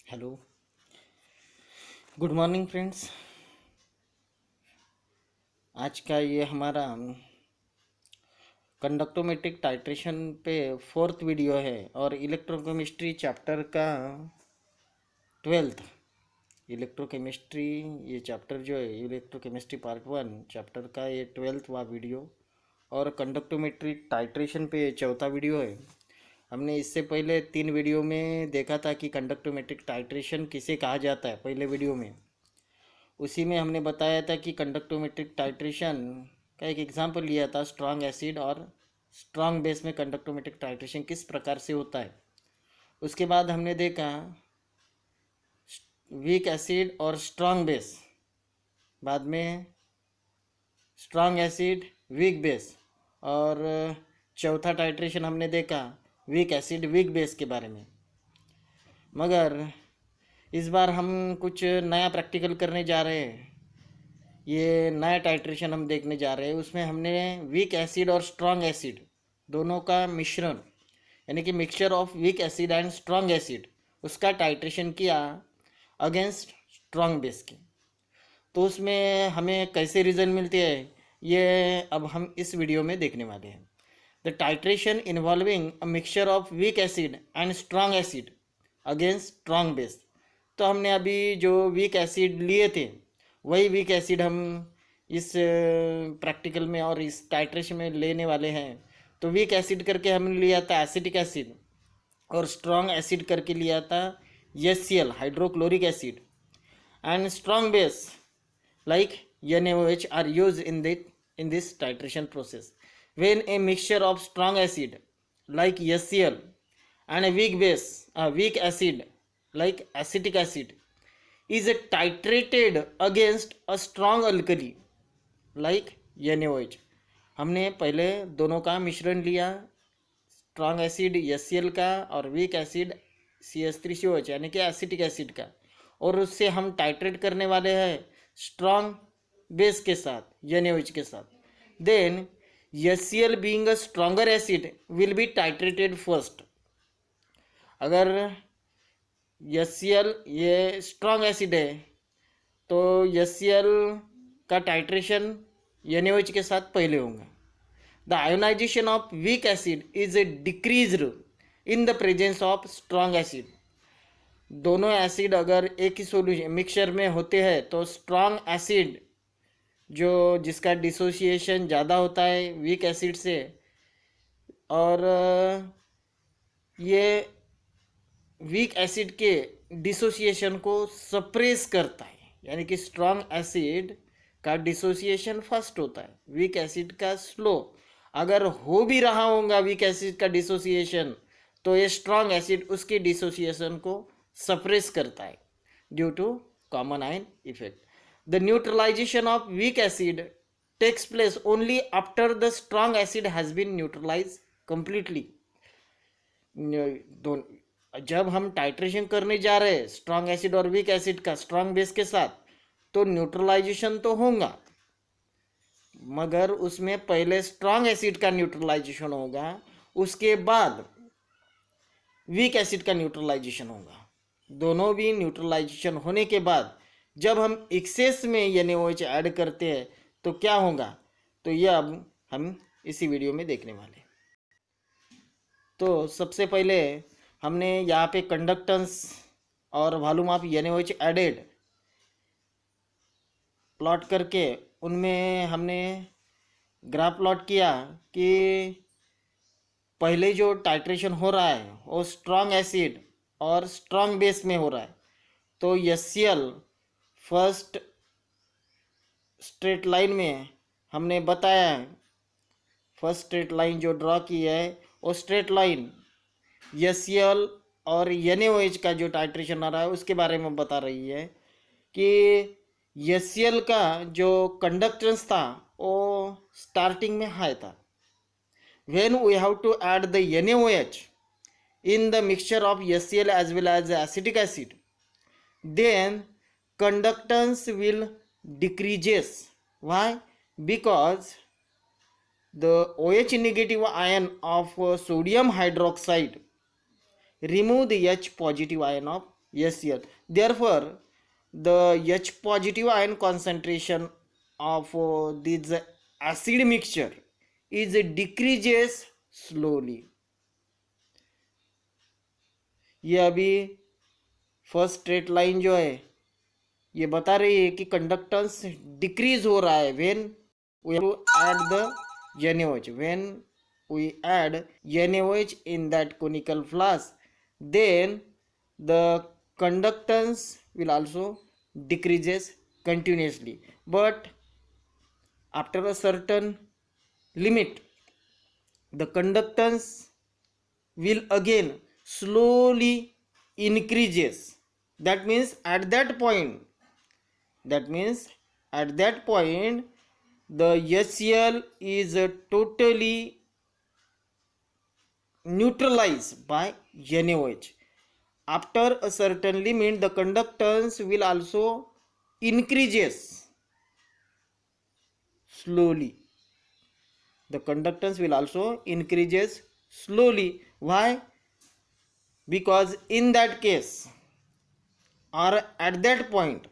Hello, good morning friends. आज का ये हमारा कंडक्टोमेट्रिक टाइट्रेशन पे फोर्थ वीडियो है और इलेक्ट्रोकेमिस्ट्री चैप्टर का 12th। इलेक्ट्रोकेमिस्ट्री ये चैप्टर जो है इलेक्ट्रोकेमिस्ट्री पार्ट 1 चैप्टर का ये 12वां वीडियो और कंडक्टोमेट्रिक टाइट्रेशन पे चौथा वीडियो है। हमने इससे पहले 3 वीडियो में देखा था कि कंडक्टोमेट्रिक टाइट्रेशन किसे कहा जाता है। पहले वीडियो में उसी में हमने बताया था कि कंडक्टोमेट्रिक टाइट्रेशन का एक एग्जांपल लिया था, स्ट्रॉन्ग एसिड और स्ट्रॉन्ग बेस में कंडक्टोमेट्रिक टाइट्रेशन किस प्रकार से होता है। उसके बाद हमने देखा वीक एसिड और स्ट्रॉन्ग बेस, बाद में स्ट्रॉन्ग एसिड वीक बेस, और चौथा टाइट्रेशन हमने देखा वीक एसिड वीक बेस के बारे में। मगर इस बार हम कुछ नया प्रैक्टिकल करने जा रहे हैं। ये नया टाइट्रेशन हम देखने जा रहे हैं। उसमें हमने वीक एसिड और स्ट्रॉन्ग एसिड दोनों का मिश्रण, यानी कि mixture of weak acid and strong acid, उसका टाइट्रेशन किया अगेंस्ट स्ट्रॉन्ग बेस के। तो उसमें हमें कैसे रिजल्ट मिलते हैं ये अब हम इस वीडियो में देखने वाले हैं। The titration involving a mixture of weak acid and strong acid against strong base. तो हमने अभी जो वीक एसिड लिए थे वही वीक एसिड हम इस प्रैक्टिकल में और इस टाइट्रेशन में लेने वाले हैं। तो वीक एसिड करके हमने लिया था एसिटिक एसिड और स्ट्रॉन्ग एसिड करके लिया था HCl hydrochloric acid. And strong base like NaOH are used in this titration process. When a mixture of strong acid like HCl and a weak acid like acetic acid is titrated against a strong alkali like NaOH। हमने पहले दोनों का मिश्रण लिया, strong acid HCl का और weak acid CH3COH यानी कि एसिटिक एसिड का, और उससे हम टाइट्रेट करने वाले हैं स्ट्रॉन्ग बेस के साथ NaOH के साथ। Then HCl being a stronger acid will be titrated first. अगर HCl ये स्ट्रॉन्ग एसिड है तो HCl का टाइट्रेशन NaOH के साथ पहले होगा। The ionisation of weak acid is decreased in the presence of strong acid. दोनों एसिड अगर एक ही सोल्यूशन मिक्सचर में होते हैं तो स्ट्रॉन्ग एसिड जो जिसका डिसोसिएशन ज़्यादा होता है वीक एसिड से, और ये वीक एसिड के डिसोसिएशन को सप्रेस करता है, यानी कि स्ट्रॉन्ग एसिड का डिसोसिएशन फर्स्ट होता है, वीक एसिड का स्लो। अगर हो भी रहा होगा वीक एसिड का डिसोसिएशन तो ये स्ट्रॉन्ग एसिड उसके डिसोसिएशन को सप्रेस करता है due to common ion effect. The neutralisation of weak acid takes place only after the strong acid has been neutralise completely. जब हम टाइट्रेशन करने जा रहे हैं स्ट्रॉन्ग एसिड और वीक एसिड का स्ट्रॉन्ग बेस के साथ तो न्यूट्रलाइजेशन तो होगा, मगर उसमें पहले स्ट्रॉन्ग एसिड का न्यूट्रलाइजेशन होगा, उसके बाद वीक एसिड का न्यूट्रलाइजेशन होगा। दोनों भी न्यूट्रलाइजेशन होने के बाद जब हम एक्सेस में NaOH ऐड करते हैं तो क्या होगा, तो यह अब हम इसी वीडियो में देखने वाले। तो सबसे पहले हमने यहाँ पे कंडक्टेंस और volume of NaOH added plot करके उनमें हमने ग्राफ प्लॉट किया कि पहले जो टाइट्रेशन हो रहा है वो स्ट्रॉन्ग एसिड और स्ट्रॉन्ग बेस में हो रहा है। तो HCl फर्स्ट स्ट्रेट लाइन में हमने बताया, फर्स्ट स्ट्रेट लाइन जो ड्रॉ की है वो स्ट्रेट लाइन HCl और NaOH का जो टाइट्रेशन आ रहा है उसके बारे में बता रही है कि HCl का जो कंडक्टेंस था वो स्टार्टिंग में हाई था। When we have to add the NaOH in the mixture of HCl as well as acetic acid, then conductance will decreases. Why? Because the OH negative ion of sodium hydroxide remove the H positive ion of HCl. Therefore, the H positive ion concentration of this acid mixture is decreases slowly. ये अभी first straight line जो है ये बता रही है कि conductance decrease हो रहा है when we add the NaOH. When we add NaOH in that conical flask, then the conductance will also decreases continuously, but after a certain limit the conductance will again slowly increases. That means at that point the HCl is totally neutralized by NaOH. After a certain limit the conductance will also increases slowly. The conductance will also increases slowly. Why? Because in that case or at that point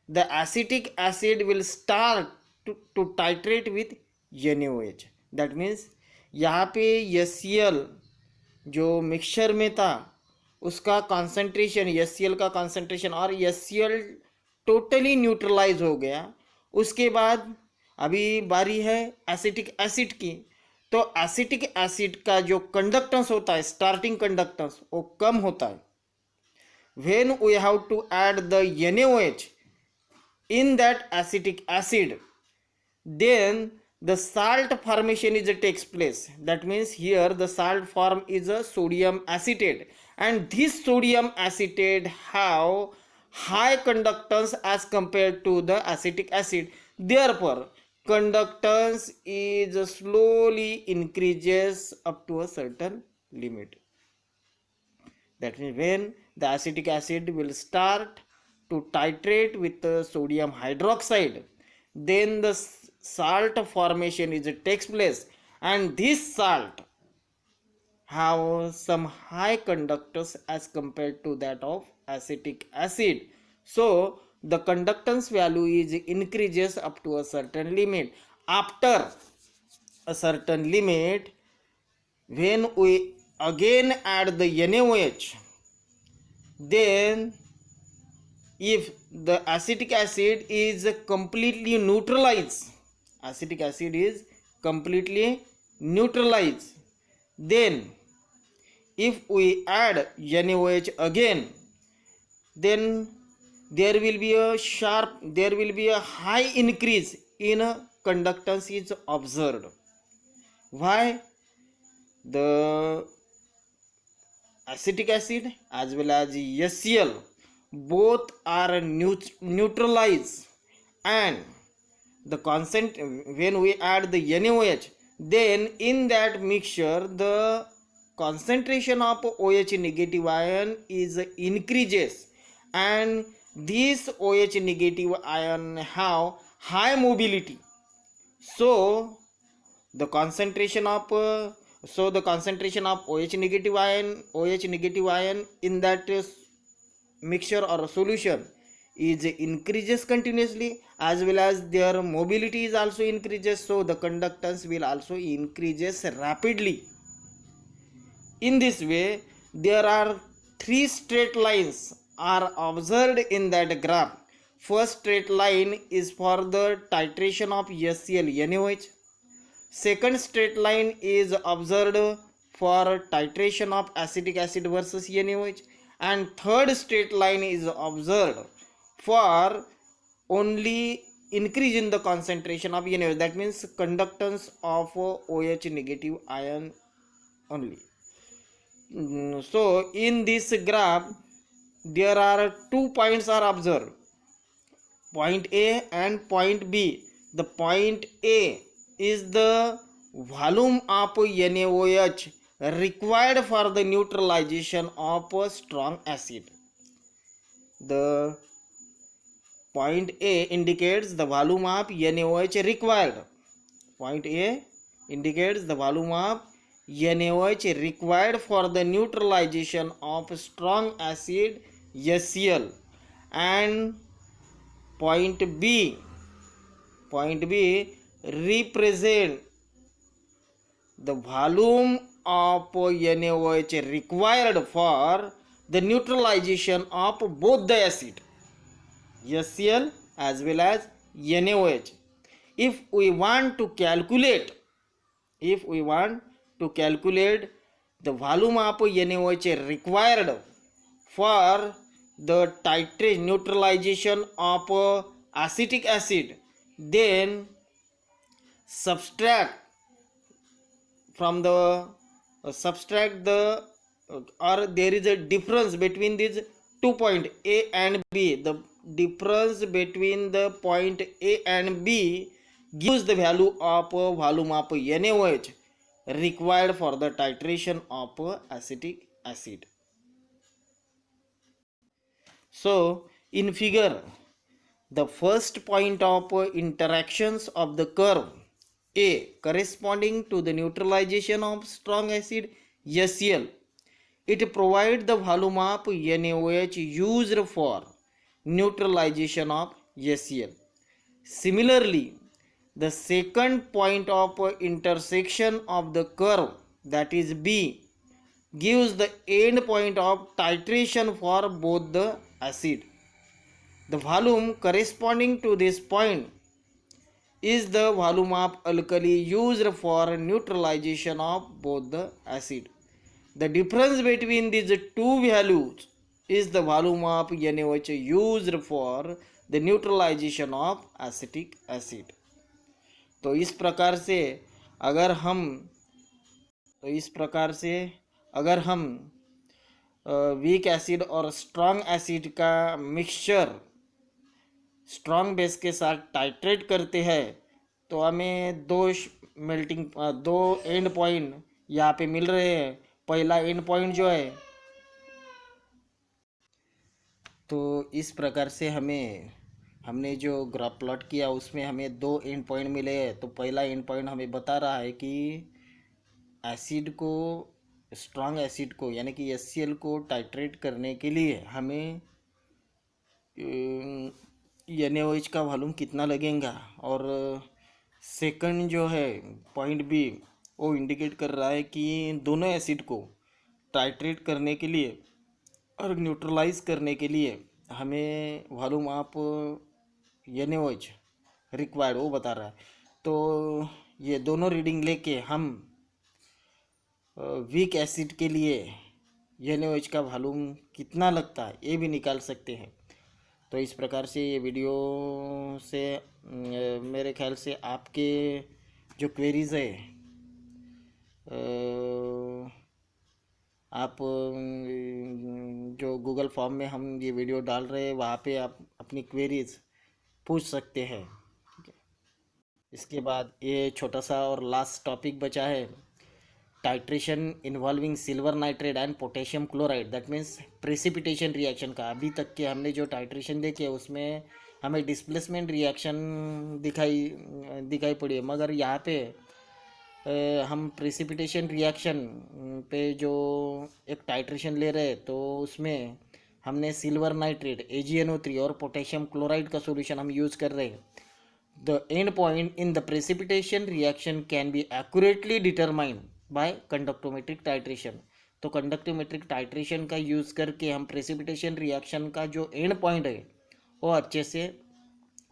the acetic acid will start to titrate with NaOH. That means यहाँ पे HCl जो mixture में था उसका concentration HCl का concentration और HCl totally neutralise हो गया. उसके बाद अभी बारी है एसिटिक एसिड की. तो एसिटिक एसिड का जो कंडक्टेंस होता है स्टार्टिंग कंडक्टेंस वो कम होता है. When we have to add the NaOH in that acetic acid, then the salt formation is takes place. That means here the salt form is a sodium acetate, and this sodium acetate have high conductance as compared to the acetic acid. Therefore conductance is slowly increases up to a certain limit. That means when the acetic acid will start to titrate with the sodium hydroxide, then the salt formation is takes place, and this salt have some high conductance as compared to that of acetic acid. So the conductance value is increases up to a certain limit. After a certain limit, when we again add the NaOH, then if the acetic acid is completely neutralized, then if we add NaOH again, then there will be a high increase in conductance is observed. Why? The acetic acid as well as HCl both are neutralized, and the constant when we add the NaOH, then in that mixture the concentration of OH negative ion is increases, and this OH negative ion have high mobility. So the concentration of OH negative ion in that mixture or solution is increases continuously, as well as their mobility is also increases, so the conductance will also increases rapidly. In this way there are three straight lines are observed in that graph. First straight line is for the titration of HCl NaOH. Second straight line is observed for titration of acetic acid versus NaOH, and third straight line is observed for only increase in the concentration of NaOH. That means conductance of OH negative ion only. So in this graph there are 2 points are observed, point A and point B. The point A is the volume of NaOH required for the neutralization of a strong acid. The point A indicates the volume of NaOH required. Point A indicates the volume of NaOH required for the neutralization of strong acid HCl and point B represent the volume of NaOH required for the neutralization of both the acid HCl as well as NaOH. If we want to calculate the volume of NaOH required for the neutralization of acetic acid, then subtract or there is a difference between these 2 points A and B. The difference between the point A and B gives the value of volume of NaOH required for the titration of acetic acid. So in figure, the first point of interactions of the curve A corresponding to the neutralization of strong acid HCl, it provides the volume of NaOH used for neutralization of HCl. Similarly, the second point of intersection of the curve, that is B, gives the end point of titration for both the acid. The volume corresponding to this point is the volume of alkali used for neutralization of both the acid. The difference between these two values is the volume of NaOH used for the neutralization of acetic acid. तो इस प्रकार से अगर हम weak acid और strong acid का mixture strong base के साथ टाइट्रेट करते हैं तो हमें दो एंड पॉइंट यहाँ पे मिल रहे हैं. पहला एंड पॉइंट जो है, तो इस प्रकार से हमने जो ग्राफ प्लॉट किया उसमें हमें दो एंड पॉइंट मिले हैं. तो पहला एंड पॉइंट हमें बता रहा है कि एसिड को, स्ट्रॉन्ग एसिड को यानी कि HCl को टाइट्रेट करने के लिए हमें NaOH का वॉल्यूम कितना लगेगा. और सेकंड जो है पॉइंट बी, वो इंडिकेट कर रहा है कि दोनों एसिड को टाइट्रेट करने के लिए और न्यूट्रलाइज करने के लिए हमें वॉल्यूम ऑफ NaOH रिक्वायर्ड वो बता रहा है. तो ये दोनों रीडिंग लेके हम वीक एसिड के लिए NaOH का वॉल्यूम कितना लगता है ये भी निकाल सकते हैं. तो इस प्रकार से ये वीडियो से मेरे ख्याल से आपके जो क्वेरीज़ है आप जो गूगल फॉर्म में हम ये वीडियो डाल रहे हैं वहाँ पे आप अपनी क्वेरीज पूछ सकते हैं. इसके बाद ये छोटा सा और लास्ट टॉपिक बचा है, titration involving silver nitrate and potassium chloride, that means precipitation reaction का. अभी तक के हमने जो टाइट्रेशन देखे उसमें हमें डिस्प्लेसमेंट रिएक्शन दिखाई पड़ी है, मगर यहाँ पे हम प्रेसिपिटेशन रिएक्शन पे जो एक टाइट्रेशन ले रहे हैं तो उसमें हमने सिल्वर नाइट्रेट AgNO3 और पोटेशियम क्लोराइड का सॉल्यूशन हम यूज़ कर रहे हैं. The end point in the precipitation reaction can be accurately determined by conductometric titration. तो कंडक्टोमेट्रिक टाइट्रेशन का यूज़ करके हम प्रेसिपिटेशन रिएक्शन का जो एंड पॉइंट है वो अच्छे से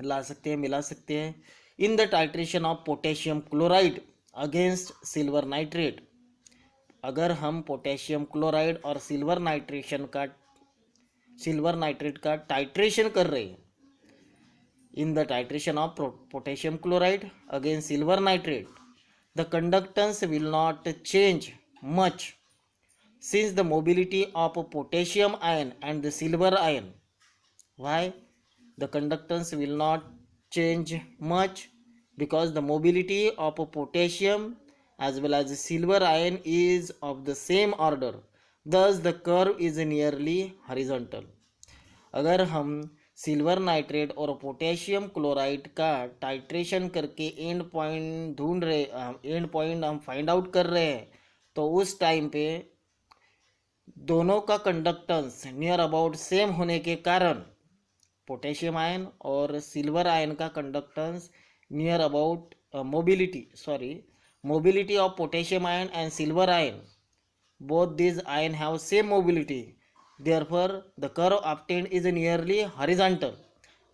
मिला सकते हैं. In the titration of potassium chloride against silver nitrate, अगर हम पोटेशियम क्लोराइड और सिल्वर नाइट्रेट का टाइट्रेशन कर रहे हैं, in the titration of potassium chloride against silver nitrate, the conductance will not change much since the mobility of a potassium ion and the silver ion. Why the conductance will not change much? Because the mobility of a potassium as well as the silver ion is of the same order, thus the curve is nearly horizontal. अगर हम silver nitrate और potassium chloride का titration करके and point हम find out कर रहे हैं तो उस टाइम पे दोनों का कंडक्टेंस नियर अबाउट सेम होने के कारण पोटेशियम आयन और सिल्वर आयन का conductance near about mobility of potassium ion and silver ion, both these ions have same mobility, therefore the curve obtained is nearly horizontal.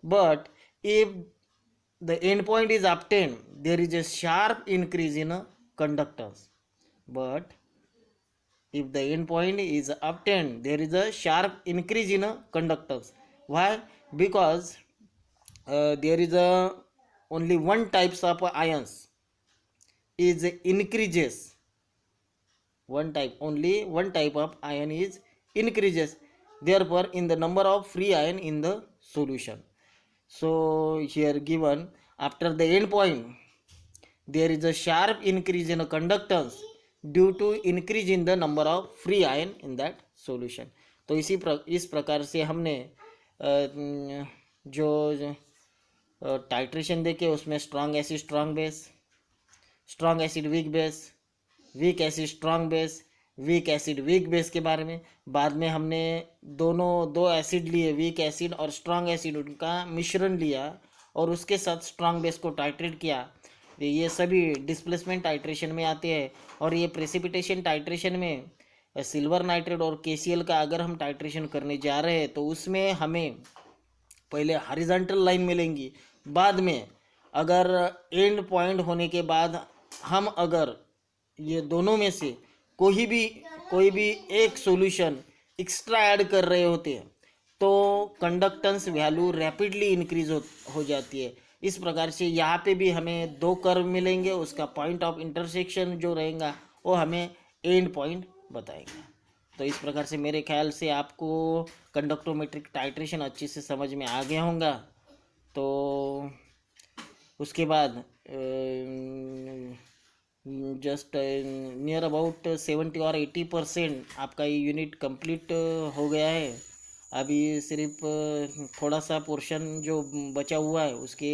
But if the endpoint is obtained, there is a sharp increase in conductance. But if the endpoint is obtained, there is a sharp increase in conductance. Why? Because there is a only one types of ions is increases. Only one type of ion is increases, therefore in the number of free ion in the solution. So here given after the end point there is a sharp increase in a conductance due to increase in the number of free ion in that solution. तो इस प्रकार से हमने जो titration देखे उसमें strong acid strong base, strong acid weak base, weak acid strong base, weak acid weak base के बारे में। बाद में हमने दो एसिड लिए, वीक एसिड और स्ट्रॉन्ग एसिड, उनका मिश्रण लिया और उसके साथ स्ट्रॉन्ग बेस को टाइट्रेट किया। ये सभी डिस्प्लेसमेंट टाइट्रेशन में आते हैं। और ये प्रेसिपिटेशन टाइट्रेशन में सिल्वर नाइट्रेट और KCl का अगर हम टाइट्रेशन करने जा रहे हैं तो उसमें हमें पहले हॉरिजॉन्टल लाइन मिलेंगी, बाद में अगर एंड पॉइंट होने के बाद हम अगर ये दोनों में से कोई भी एक सॉल्यूशन एक्स्ट्रा ऐड कर रहे होते हैं तो कंडक्टेंस वैल्यू रैपिडली इंक्रीज हो जाती है। इस प्रकार से यहाँ पे भी हमें दो कर्व मिलेंगे, उसका पॉइंट ऑफ इंटरसेक्शन जो रहेगा वो हमें एंड पॉइंट बताएगा। तो इस प्रकार से मेरे ख्याल से आपको कंडक्टोमेट्रिक टाइट्रेशन अच्छे से समझ में आ गया होगा। तो उसके बाद जस्ट नियर अबाउट 70 और 80% आपका ये यूनिट कंप्लीट हो गया है। अभी सिर्फ थोड़ा सा पोर्शन जो बचा हुआ है उसके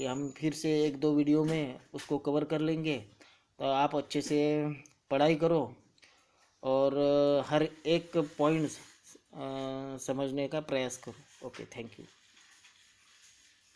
हम फिर से 1-2 वीडियो में उसको कवर कर लेंगे। तो आप अच्छे से पढ़ाई करो और हर एक पॉइंट्स समझने का प्रयास करो। Okay, thank you.